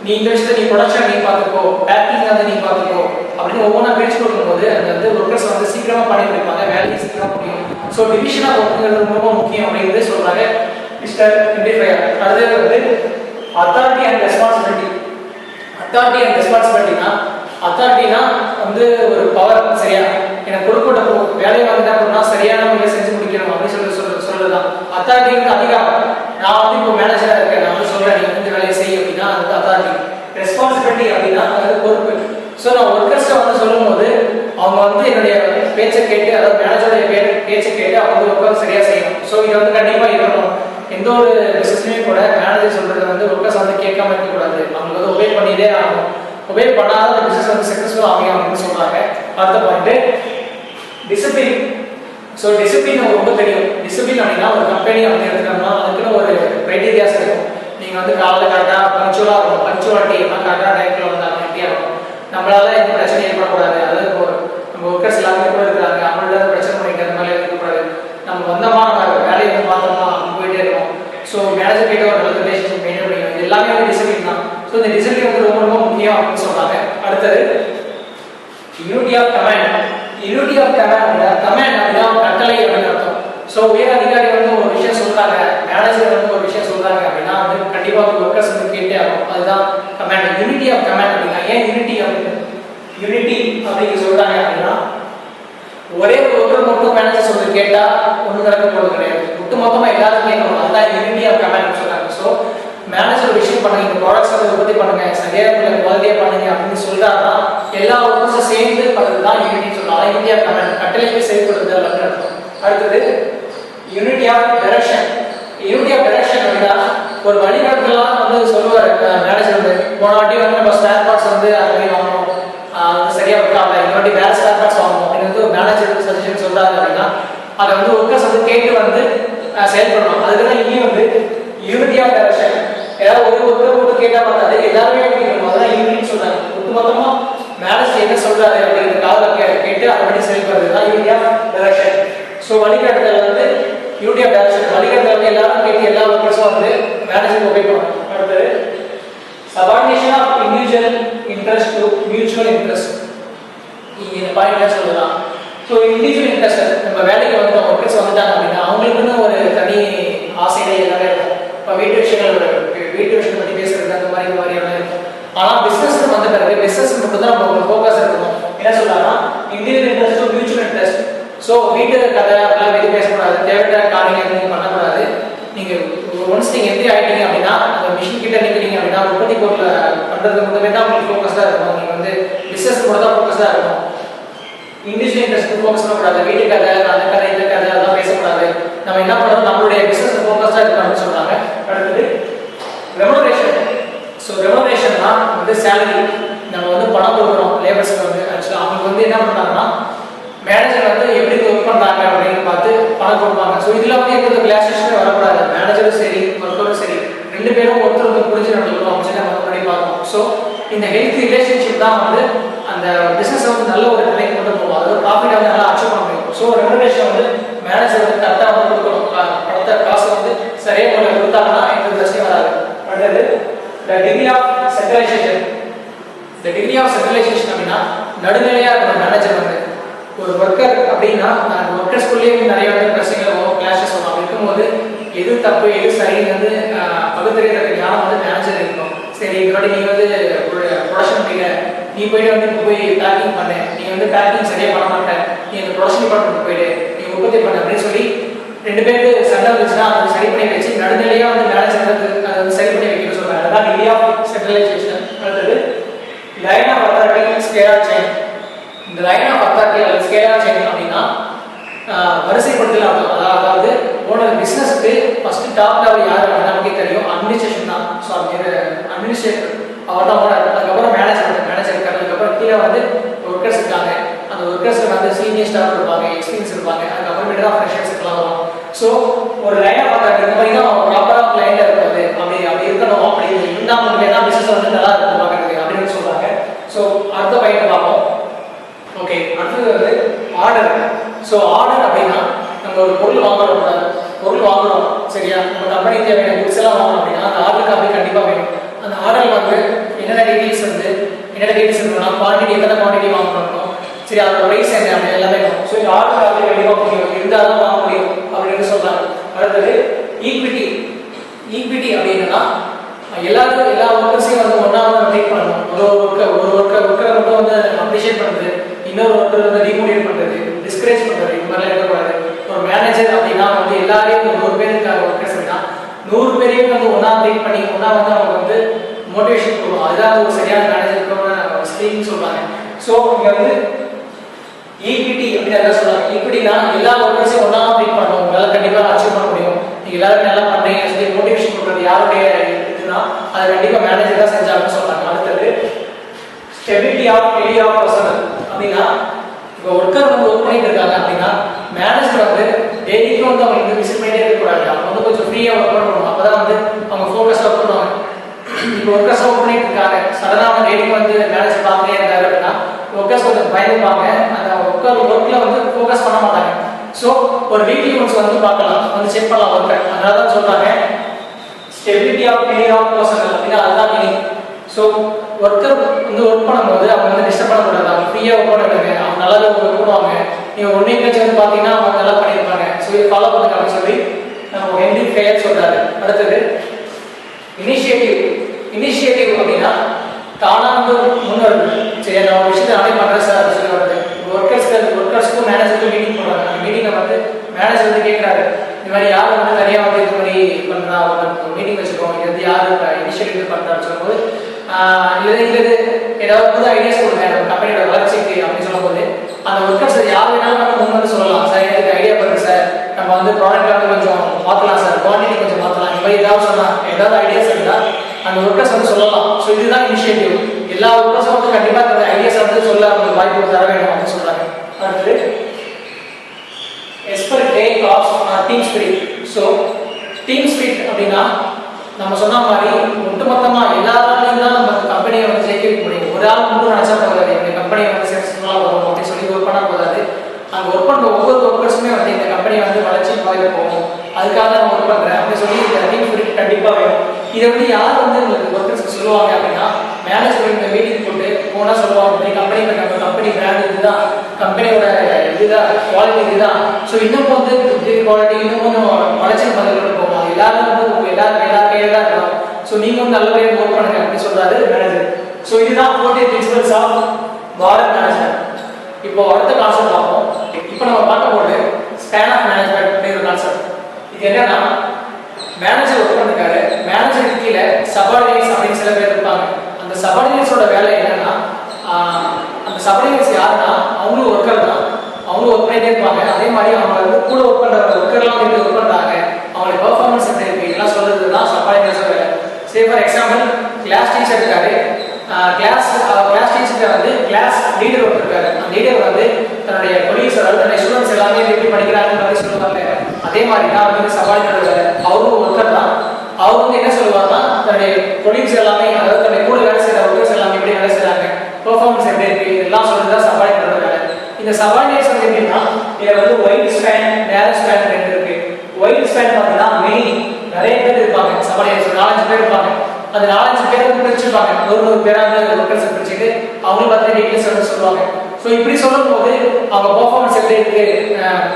நீ இந்த விஷயத்தை நீ ப்ரொடக்ஷன் நீ பார்த்துக்கோ, பேக்கிங் வந்து நீ பார்த்துக்கோ அப்படின்னு ஒவ்வொன்றா பிரிச்சு கொடுக்கும்போது அந்த வந்து ஒர்க்கர்ஸ் வந்து சீக்கிரமா பண்ணி கொடுப்பாங்க, வேலைக்கு சீக்கிரமா முடியும். ஸோ டிவிஷன் ஆஃப் ஒர்க்குங்கிறது ரொம்ப முக்கியம் அப்படிங்கிறது சொல்றாங்க மிஸ்டர் ஹென்ரி ஃபயர். அடுத்தது வந்து authority and responsibility. Authority and ரெஸ்பான்சிபிலிட்டினா, அத்தாரிட்டினா வந்து ஒரு பவர். சரியா? எனக்கு கொடுக்கப்பட்ட வேலையை வந்து என்ன பண்ணா சரியான முறையில் செஞ்சு முடிக்கணும் அப்படின்னு சொல்றதுதான் அத்தாரிட்டி. அதிகாரம். நான் வந்து இப்போ மேனேஜரா இருக்கேன், நான் வந்து சொல்றேன் நீங்க வந்து வேலையை செய்ய அப்படின்னா அது அத்தாரிட்டி. ரெஸ்பான்சிபிலிட்டி அப்படின்னா அது பொறுப்பு. ஸோ நான் ஒர்க்கர்ஸ்ட்டை வந்து சொல்லும் போது அவங்க வந்து என்னுடைய பேச்சை கேட்டு, அதாவது மேனேஜருடைய பேச்சை கேட்டு அவங்க வந்து ஒர்க்கர் சரியா செய்யணும். ஸோ இதை வந்து கண்டிப்பா இருக்கணும். எந்த ஒரு பிசினஸ்லயுமே கூட மேனேஜர் சொல்றதை வந்து ஒர்க்கர்ஸ் வந்து கேட்காம இருக்கக்கூடாது. அவங்க வந்து ஒபே பண்ணிட்டே ஆகணும். ஒபே பண்ணாத அந்த பிசினஸ் வந்து சக்சஸ்ஃபுல் ஆகும் அப்படின்னு சொல்றாங்க. அடுத்த பாயிண்ட் டிசிப்ளின். ஸோ டிசிப்ளின் நமக்கு ரொம்ப தெரியும். டிசிப்ளின் அப்படின்னா ஒரு கம்பெனி அப்படி எடுத்துட்டோம்னா அதுக்குன்னு ஒரு கிரைட்டீரியாஸ் இருக்கும். நீங்கள் வந்து காலையில் கரெக்டாக பங்க்சுவலாக இருக்கும். பங்க்சுவாலிட்டி எல்லாம் கரெக்டாக டைமில் வந்தாங்க ஹெல்த்தியாக இருக்கும். நம்மளால எந்த பிரச்சனையும் ஏற்படக்கூடாது. அதாவது இப்போ நம்ம ஒர்க்கர்ஸ் எல்லாமே கூட இருக்கிறாங்க, அவங்கள்ட்ட பிரச்சனை பண்ணிட்டு அந்த மாதிரி இருக்கக்கூடாது. நம்ம வந்தோமா நம்ம வேலையை வந்து பார்த்தோமா அவங்க போயிட்டே இருக்கோம். ஸோ மேனேஜர் கிட்ட ஒரு நல்ல ரிலேஷன்ஷிப் மெயின்டைன் பண்ணிக்கணும். இது எல்லாமே வந்து டிசிப்ளின் தான். ஸோ இந்த டிசிப்ளின் வந்து ரொம்ப ரொம்ப முக்கியம் அப்படின்னு சொல்றாங்க. அடுத்தது unity of command. Unity of command அப்படின்னா கட்டளை அப்படின்னு அர்த்தம். ஸோ உயர் அதிகாரி வந்து ஒரு விஷயம் சொல்றாங்க, மேனேஜர் வந்து ஒரு விஷயம் சொல்றாங்க அப்படின்னா வந்து கண்டிப்பாக ஒர்க்கர்ஸ் வந்து கேட்டே ஆகும். அதுதான் கமாண்ட். யூனிட்டி ஆஃப் கமாண்ட் அப்படின்னா ஏன் யூனிட்டி அப்படின்னு அப்படின்னு சொல்றாங்க அப்படின்னா ஒரே ஒரு ஒருத்தர் மட்டும் மேனேஜர் சொல்றது கேட்டா ஒன்றும் நடக்க போறது கிடையாது. ஒட்டு மொத்தமா எல்லாரும் கேட்கணும். அதுதான் யூனிட்டி ஆஃப் கமாண்ட் சொல்றாங்க. ஸோ மேனேஜர் ஒரு விஷயம் பண்ணுங்க, இந்த ப்ராடக்ட்ஸ் வந்து உற்பத்தி பண்ணுங்க, சரியா குவாலிட்டியா பண்ணுங்க அப்படின்னு சொல்றாருன்னா எல்லா ஒர்க்கர்ஸும் சேர்ந்து பண்ணுறதுதான் யூனிட்டி சொல்றாங்க. யூனிட்டி ஆஃப் கமாண்ட் கட்டளைக்கு செயல்படுறது அப்படின்னு அர்த்தம். அடுத்தது unity of direction. Unity of direction அப்படின்னா ஒரு வழிகாட்டுதலாம் வந்து சொல்லுவார் மேனேஜர் வந்து போன வாட்டி வந்து நம்ம ஸ்பேர் பார்ட்ஸ் வந்து அது வாங்கணும், சரியா இருக்காங்க, இந்த வாட்டி வேற ஸ்பேர் பார்ட்ஸ் வாங்கணும் அப்படின்னு ஒரு மேனேஜர் சஜஷன் சொல்றாரு அப்படின்னா அதை வந்து ஒர்க்கர்ஸ் வந்து கேட்டு வந்து செயல்படணும். அதுக்கு தான் இங்கேயும் வந்து யூனிட்டி ஆஃப் டைரக்ஷன். ஏதாவது ஒரு ஒருத்தர் மட்டும் கேட்டா பார்த்தாது எல்லாருமே கேட்கணும். அதான் யூனிட்னு சொல்றாங்க. ஒட்டுமொத்தமா மேனேஜர் என்ன சொல்றாரு அப்படிங்கிறதுக்காக கேட்டு அதபடி செயல்படுறது தான் யூனிட்டி ஆஃப் டைரக்ஷன். ஸோ வழிகாட்டுதல் வந்து யூனிட்டி ஆஃப் டைரக்ஷன். வழிகாட்டுதல் வந்து எல்லாரும் கேட்டு எல்லா ஒர்க்கர்ஸும் வந்து மேனேஜருக்கு ஒபே பண்ணணும். அடுத்தது subordination of individual interest to mutual interest. இந்த பாயிண்ட் சொல்லலாம். ஸோ இண்டிவிஜுவல் இன்ட்ரெஸ்ட் நம்ம வேலைக்கு வந்து ஒர்க்கர்ஸ் வந்துட்டாங்க அப்படின்னா அவங்களுக்குன்னு ஒரு தனி ஆசைகள் எல்லாமே இருக்கும். இப்போ வீட்டு விஷயத்தை பற்றி பேசுறது அந்த மாதிரி எல்லாம் இருக்கும். ஆனால் பிஸ்னஸ் வந்த பிறகு பிஸ்னஸ் மட்டும் தான் நம்ம ஃபோக்கஸ் இருக்கணும். என்ன சொல்றாங்கன்னா individual interest to mutual interest. So வீட்டு கதை அதெல்லாம் வெளியே பேசக்கூடாது, தேவையான காரியங்கள் நீங்கள் பண்ணக்கூடாது. நீங்கள் ஒன்ஸ் நீங்கள் என்ட்ரி ஆகிட்டீங்க அப்படின்னா அந்த மிஷின் கிட்ட நிற்கிறீங்க அப்படின்னா உற்பத்தி பொருளை பண்ணுறது மட்டுமே தான் உங்களுக்கு ஃபோக்கஸ்டாக இருக்கணும். நீங்கள் வந்து பிஸ்னஸ் கூட தான் ஃபோக்கஸ்டாக இருக்கணும். இண்டிவிஜுவல் இன்ட்ரெஸ்ட் ஃபோக்கஸ் பண்ணக்கூடாது. வீட்டு கதை அந்த கதை இந்த கதை அதெல்லாம் பேசக்கூடாது. நம்ம என்ன பண்ணணும், நம்மளுடைய பிஸ்னஸ் ஃபோக்கஸ்டாக இருக்கணும்னு சொல்கிறாங்க. அடுத்தது ரெமுனரேஷன். ஸோ ரெமுனரேஷன்னா வந்து சேலரி. நம்ம வந்து பணம் கொடுக்குறோம் லேபர்ஸ்க்கு வந்து. ஆக்சுவலாக அவங்களுக்கு வந்து என்ன பண்ணுறாங்கன்னா மேனேஜர் வந்து எப்படி ஒர்க் பண்ணுறாங்க அப்படின்னு பார்த்து பணம் கொடுப்பாங்க. ஸோ இதில் வந்து எந்த கிளாஸேஷனே வரக்கூடாது. மேனேஜரும் சரி ஒர்க்கரும் சரி ரெண்டு பேரும் ஒருத்தர் வந்து புரிஞ்சு நடந்துக்கணும் அப்படின்னு நம்ம முன்னாடி பார்க்கணும். ஸோ இந்த ஹெல்த் ரிலேஷன்ஷிப் தான் வந்து அந்த பிஸ்னஸ் வந்து நல்ல ஒரு நிலைக்கு கொண்டு போகும். அதாவது ப்ராஃபிட் வந்து நல்லா அச்சீவ் பண்ண முடியும். ஸோ ரெமுனரேஷன் வந்து மேனேஜர் வந்து கரெக்டாக வந்து கொடுக்கணும். பணத்தை காசை வந்து சரியாக முறையில் கொடுத்தாங்கன்னா எந்த பிரச்சனையும் வராது. அடுத்தது டிகிரி ஆஃப் சென்ட்ரலைசேஷன். இந்த டிகிரி ஆஃப் சென்ட்ரலைசேஷன் அப்படின்னா நடுநிலையாக இருக்கணும் மேனேஜர் வந்து. ஒரு ஒர்க்கர் அப்படின்னா ஒர்க்கர்ஸ்குள்ளேயே நிறைய வந்து பிரச்சனைகள் வரும், கிளாஷஸ் வரும். அப்படி இருக்கும்போது எது தப்பு எது சரின்னு வந்து பகுத்தறிகிற ஞானம் வந்து மேனேஜர் இருக்கணும். சரி இதோட நீ வந்து ப்ரொடக்ஷன் பண்ணிக்க, நீ போயிட்டு வந்து போய் பேக்கிங் பண்ண, நீ வந்து பேக்கிங் சரியாக பண்ண மாட்டேன், நீ அந்த ப்ரொடக்ஷன் டிபார்ட்மெண்ட் போயிடு, நீ உற்பத்தி பண்ண அப்படின்னு சொல்லி ரெண்டு பேருக்கு சண்டை வந்துச்சுன்னா அதை சரி பண்ணி வச்சு நடுநிலையாக வந்து மேனேஜர் வந்து அதை வந்து சரி பண்ணி வைக்கணும்னு சொல்கிறாங்க. அதுதான் டிகிரி ஆஃப் சென்ட்ரலைசேஷன். அடுத்தது line of authority scalar chain. இந்த லைன் ஆஃப் அத்தாரிட்டி அல்லது ஸ்கேலார் செயின் அப்படின்னா வரிசைப்படுத்தல் அர்த்தம். அதாவது ஓனர் பிஸ்னஸ்க்கு ஃபர்ஸ்ட் டாப் லெவல் யார் அப்படின்னா நமக்கே தெரியும், அட்மினிஸ்ட்ரேஷன் தான். ஸோ அட்மினிஸ்ட்ரேட்டர் அவர் தான் ஓனர். அதுக்கப்புறம் மேனேஜர் இருக்காரு, அதுக்கப்புறம் கீழே வந்து ஒர்க்கர்ஸ் இருக்காங்க. அந்த ஒர்க்கர்ஸ்ல வந்து சீனியர் ஸ்டாஃப் இருப்பாங்க, எக்ஸ்பீரியன்ஸ் இருப்பாங்க, அதுக்கப்புறமேட்டு தான் ஃப்ரெஷர்ஸ் இருக்கலாம் வரும். ஸோ ஒரு லைனை பார்க்குறாங்க, இந்த மாதிரி தான் ப்ராப்பராக லைனில் இருக்கிறது, அப்படி இருக்கணும், அப்படி இருந்தால் உங்களுக்கு என்ன பிஸ்னஸ் வந்து நல்லா இருக்கும் பார்க்கறதுக்கு அப்படின்னு சொல்கிறாங்க. ஸோ அடுத்த பாயிண்ட் பார்ப்போம். ஓகே, அடுத்தது வந்து ஆர்டர். ஸோ ஆர்டர் அப்படின்னா நம்ம ஒரு பொருள் வாங்குறோம் சரியா, நம்ம கம்பெனி தேவையான குட்ஸ் எல்லாம் வாங்கணும் அப்படின்னா அந்த ஆர்டர் காப்பி கண்டிப்பாக வேணும். அந்த ஆர்டரில் வந்து என்னென்ன டீட்டெயில்ஸ் இருக்குன்னா குவான்டிட்டி, எத்தனை குவான்டிட்டி வாங்கணும், சரி அதோட ப்ரைஸ் என்ன அப்படி எல்லாமே வேணும். ஸோ இந்த ஆர்டர் காப்பி கண்டிப்பாக முடியும், இருந்தால் தான் வாங்க முடியும் அப்படின்னு சொல்கிறாங்க. அடுத்தது ஈக்விட்டி அப்படின்னா எல்லா ஒர்க்கர்ஸையும் வந்து ஒன்றா வந்து ட்ரீட் பண்ணணும். ஒரு ஒர்க்கரை மட்டும் வந்து அப்ரிஷியேட் பண்ணுறது, இன்னொரு ஒர்க்கர் வந்து டிமோட்டிவேட் பண்ணுறது, டிஸ்கரேஜ் பண்ணுறது, இது மாதிரிலாம் இருக்கக்கூடாது. ஒரு மேனேஜர் அப்படின்னா வந்து எல்லாரையும் 100 பேர் இருக்காங்க ஒர்க்கர்ஸ் அப்படின்னா 100 பேரையும் வந்து ஒன்றா ட்ரீட் பண்ணி ஒன்றா வந்து அவங்க வந்து மோட்டிவேஷன் கொடுக்கணும். அதுதான் ஒரு சரியான மேனேஜர் ஸ்கீம்னு சொல்கிறாங்க. ஸோ இங்கே வந்து ஈக்விட்டி அப்படின்னு எல்லாம் சொல்கிறாங்க. ஈக்விட்டினா எல்லா ஒர்க்கர்ஸையும் ஒன்றா ட்ரீட் பண்ணணும், உங்களால் கண்டிப்பாக அச்சீவ் பண்ண முடியும். நீங்கள் எல்லாரும் நல்லா பண்ணுறீங்க சொல்லி மோட்டிவேஷன் கொடுக்குறது யாருடைய இதுனா அதை கண்டிப்பாக மேனேஜர் தான் செஞ்சாங்கன்னு சொல்கிறாங்க. அடுத்தது ஸ்டெபிலிட்டி ஆஃப் பர்சனல் அப்படின்னா இப்போ ஒர்க்கர் வந்து ஒர்க் பண்ணிட்டு இருக்காங்க அப்படின்னா மேனேஜர் வந்து டெய்லிக்கும் வந்து அவங்க வந்து விசிட் பண்ணிட்டே இருக்கக்கூடாது. அவங்க வந்து கொஞ்சம் ஃப்ரீயாக ஒர்க் பண்ணணும், அப்போ தான் வந்து அவங்க ஃபோக்கஸ்டாக ஒர்க் பண்ணுவாங்க. இப்போ ஒர்க்கர்ஸ் ஒர்க் பண்ணிட்டு இருக்காங்க, சடனாக அவங்க டெய்லிக்கும் வந்து மேனேஜர் பார்த்துட்டே இருக்காரு அப்படின்னா ஒர்க்கர்ஸ் கொஞ்சம் பயந்துப்பாங்க, அந்த ஒர்க்கில் வந்து ஃபோக்கஸ் பண்ண மாட்டாங்க. ஸோ ஒரு வீக்லி ஒன்ஸ் வந்து பார்க்கலாம், வந்து செக் பண்ணலாம் ஒர்க்கர். அதனால தான் சொல்கிறாங்க ஸ்டெபிலிட்டி ஆஃப் பர்சனல் அப்படின்னா அதுதான் மீனிங். ஸோ ஒர்க்கர் வந்து ஒர்க் பண்ணும்போது அவங்க வந்து டிஸ்டர்ப் பண்ணக்கூடாது, அவங்க ஃப்ரீயாக ஒர்க் பண்ணிடுங்க, அவங்க நல்லா ஒர்க் பண்ணுவாங்க. நீங்கள் ஒன்றே கட்சி வந்து பார்த்தீங்கன்னா அவங்க நல்லா பண்ணியிருப்பாங்க. ஸோ இதை ஃபாலோ பண்ணுங்க அப்படின்னு சொல்லி நம்ம ஹென்ரி ஃபேயர் சொல்கிறாரு. அடுத்தது இனிஷியேட்டிவ் அப்படின்னா தானாக வந்து முன்வருது. சரி நான் ஒரு விஷயத்தை நானே பண்ணுறேன் சார் அப்படின்னு சொல்லி வருது. ஒர்க்கர்ஸ்க்கும் மேனேஜருக்கும் மீட்டிங் போடுறாங்க. அந்த மீட்டிங்கை வந்து மேனேஜர் வந்து கேட்குறாரு, இந்த மாதிரி யார் வந்து நிறையா வந்து இது மாதிரி பண்ணுறா, ஒரு மீட்டிங் வச்சுருக்கோம், இது வந்து யார் இனிஷியேட்டிவ் பண்ணுறான்னு சொல்லும்போது இது ஏதாவது புது ஐடியாஸ் கொடுங்க நம்ம கம்பெனியோட வளர்ச்சிக்கு அப்படின்னு சொல்லும்போது அந்த ஒர்க்கர்ஸ் யார் வேணாலும் நம்ம முன் வந்து சொல்லலாம், சார் எனக்கு ஐடியா பண்ணுங்க சார், நம்ம வந்து ப்ராடக்ட் வந்து கொஞ்சம் மாற்றலாம் சார், குவான்டிட்டி கொஞ்சம் மாற்றலாம், இந்த மாதிரி ஏதாவது சொன்னால் ஏதாவது ஐடியாஸ் இருந்தால் அந்த ஒர்க்கர்ஸ் வந்து சொல்லலாம். ஸோ இதுதான் இனிஷியேட்டிவ். எல்லா ஒர்க்கர்ஸும் வந்து கண்டிப்பாக அந்த ஐடியாஸ் வந்து சொல்ல அவங்களுக்கு வாய்ப்பு தர வேணும் அப்படின்னு சொல்கிறாங்க. அடுத்து esprit de corps team spirit. So team spirit அப்படின்னா நம்ம சொன்ன மாதிரி ஒட்டுமொத்தமாக எல்லாராலையும் தான் நம்ம கம்பெனியை வந்து ஜெயிக்க வைக்க முடியும். ஒரு ஆள் மட்டும் நினச்சா போதாது, இந்த கம்பெனியை வந்து சக்ஸஸ்ஃபுல்லாக வரும் அப்படின்னு சொல்லி ஒர்க் பண்ணால் போதாது. அங்கே ஒர்க் பண்ணுற ஒவ்வொரு ஒர்க்கர்ஸுமே வந்து இந்த கம்பெனியை வந்து வளர்ச்சி பாதையில் போகும், அதுக்காக நான் ஒர்க் பண்ணுறேன் அப்படின்னு சொல்லி இந்த டீம் ஸ்பிரிட் கண்டிப்பாக வேணும். இதை வந்து யார் வந்து உங்களுக்கு ஒர்க்கர்ஸ்க்கு சொல்லுவாங்க அப்படின்னா மேனேஜ்மெண்ட் இந்த மீட்டிங் போட்டு போனால் சொல்லுவாங்க, நம்ம கம்பெனி பிராண்ட் இதுதான், கம்பெனியோட இதுதான், குவாலிட்டி இதுதான். ஸோ இன்னும் வந்து குவாலிட்டி இன்னும் கொஞ்சம் வளர்ச்சி பதில்கள் போகும், எல்லாரும் வந்து எல்லா கையில் தான் இருக்கலாம். ஸோ நீங்கள் வந்து நல்லபடியாக ஒர்க் பண்ணுங்க அப்படின்னு சொல்கிறாரு மேனேஜர். ஸோ இதுதான் 14 பிரின்சிபல்ஸ் ஆஃப் பாரத் மேனேஜ்மெண்ட். இப்போ அடுத்த கான்செப்ட் பார்ப்போம். இப்போ நம்ம பார்க்க போகிறது ஸ்பேன் ஆஃப் மேனேஜ்மெண்ட் அப்படிங்கிற கான்செப்ட். இது என்னன்னா மேனேஜர் ஒர்க் பண்ணிருக்காரு, மேனேஜருக்கு கீழே சபார்டினேட்ஸ் அப்படின்னு சில பேர் இருப்பாங்க. அந்த சபார்டினேட்ஸோட வேலை என்னன்னா அந்த சபார்டினேட்ஸ் யாருன்னா அவங்களும் ஒர்க்கர் தான், அவங்களும் ஒர்க் பண்ணிட்டே இருப்பாங்க. அதே மாதிரி அவங்க வந்து கூட ஒர்க் பண்ணுற ஒர்க்கர்லாம் எப்படி ஒர்க் பண்ணுறாங்க, அவங்களுடைய பெர்ஃபார்மன்ஸ் எப்படி இருக்கு, இதெல்லாம் சொல்றது தான் சபார்டினேட்ஸோட வேலை. Say for example class teacher இருக்காரு, கிளாஸ் டீச்சர் வந்து கிளாஸ் லீடர் ஒருத்தர் இருக்காரு. அந்த லீடர் வந்து தன்னுடைய கொலீக்ஸ் அதாவது தன்னுடைய ஸ்டூடெண்ட்ஸ் எல்லாமே எப்படி படிக்கிறாங்கன்னு சொல்லுவாங்க. அதே மாதிரி தான் வந்து சபார்டினேட் வேலை, அவரும் ஒர்க்கர் தான். அவர் வந்து என்ன சொல்லுவாங்கன்னா தன்னுடைய கொலீக்ஸ் எல்லாமே அதாவது தன்னுடைய கூட வேலை செய்கிற ஒர்க்கர்ஸ் எல்லாமே எப்படி வேலை செய்கிறாங்க, பெர்ஃபார்மன்ஸ் எப்படி இருக்கு, இதெல்லாம் சொல்றது தான் சபார்டினேட் வேலை. இந்த சபார்டினேட்ஸ் வந்து எப்படின்னா இதில் வந்து ஒயிட் ஸ்பேன் நேரோ ஸ்பேன் ரெண்டு இருக்கு. ஒயிட் ஸ்பேன் பார்த்தீங்கன்னா மெயின் நிறைய பேர் இருப்பாங்க, சபார்டினேட்ஸ் 4-5 பேர் இருப்பாங்க. அந்த 4-5 பேர் வந்து பிரிச்சுருப்பாங்க, 100 பேராக ஒர்க்கர்ஸ் பிரிச்சுட்டு அவங்களுக்கு பார்த்து டீட்டெயில்ஸ் வந்து சொல்லுவாங்க. ஸோ இப்படி சொல்லும் போது அவங்க பெர்ஃபார்மன்ஸ் எப்படி இருக்கு,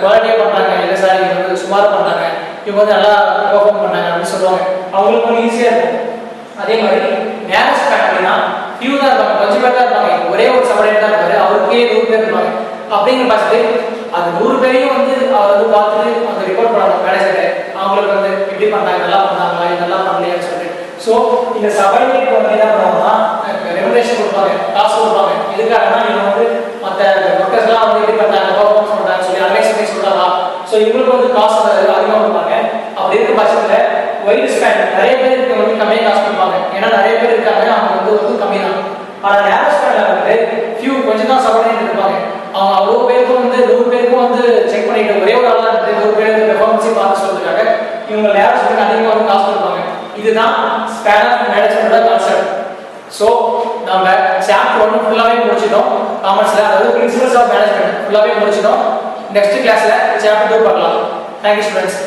குவாலிட்டியாக பண்ணுறாங்க, இல்லை சார் இவங்க வந்து சுமார் பண்ணுறாங்க, இவங்க வந்து நல்லா பெர்ஃபார்ம் பண்ணாங்க அப்படின்னு சொல்லுவாங்க. அவங்களுக்கு கொஞ்சம் ஈஸியாக இருக்கும். அதே மாதிரி நேரோ ஸ்பேன் அப்படின்னா ஃபியூ தான் இருப்பாங்க, கொஞ்சம் பேர் தான் இருப்பாங்க, ஒரே ஒரு சபார்டினேட் தான் இருப்பாரு, அவருக்கே 100 பேர் இருப்பாங்க. அப்படிங்கிற பட்சத்தில் அது 100 பேரையும் வந்து அவர் வந்து பார்த்துட்டு அந்த ரிப்போர்ட் பண்ணணும் மேனேஜர்கிட்ட, அவங்களுக்கு வந்து எப்படி பண்ணாங்க, நல்லா பண்ணாங்களா, நல்லா பண்ணலையான்னு சொல்லிட்டு. ஸோ இந்த சபார்டினேட் வந்து என்ன பண்ணுவாங்கன்னா ரெமுனரேஷன் கொடுப்பாங்க, காசு கொடுப்பாங்க. எதுக்காகனா இவங்க வந்து மற்ற ஒர்க்கர்ஸ்லாம் வந்து எப்படி பண்ணாங்க, பெர்ஃபார்மன்ஸ் பண்ணுறாங்க சொல்லி அனலைஸ் பண்ணி சொல்கிறாங்க. ஸோ இவங்களுக்கு வந்து காசு அதிகமாக கொடுப்பாங்க. அப்படி இருக்க பட்சத்தில் ஒயிட் ஸ்பேன் நிறைய பேர் இருக்க வந்து கம்மியாக காசு கொடுப்பாங்க, ஏன்னா நிறைய பேர் இருக்காங்க, அவங்க வந்து கம்மி தான். ஆனால் நேரோ ஸ்பேனில் வந்து ஃபியூ பண்ணிட்டு ஒரே ஒரு ஆளா இருந்து ஒரு பேர் பெர்ஃபார்மன்ஸை பார்த்து சொல்றதுக்காக இவங்க வேற ஸ்டூடெண்ட் அதிகமாக வந்து காசு கொடுப்பாங்க. இதுதான் ஸ்பேன் ஆஃப் மேனேஜ்மெண்டோட கான்செப்ட். ஸோ நம்ம சாப்டர் 1 ஃபுல்லாகவே முடிச்சிட்டோம் காமர்ஸில், அதாவது பிரின்சிபல்ஸ் ஆஃப் மேனேஜ்மெண்ட் ஃபுல்லாகவே முடிச்சிட்டோம். நெக்ஸ்ட் கிளாஸில் சாப்டர் 2 பார்க்கலாம். Thank you students.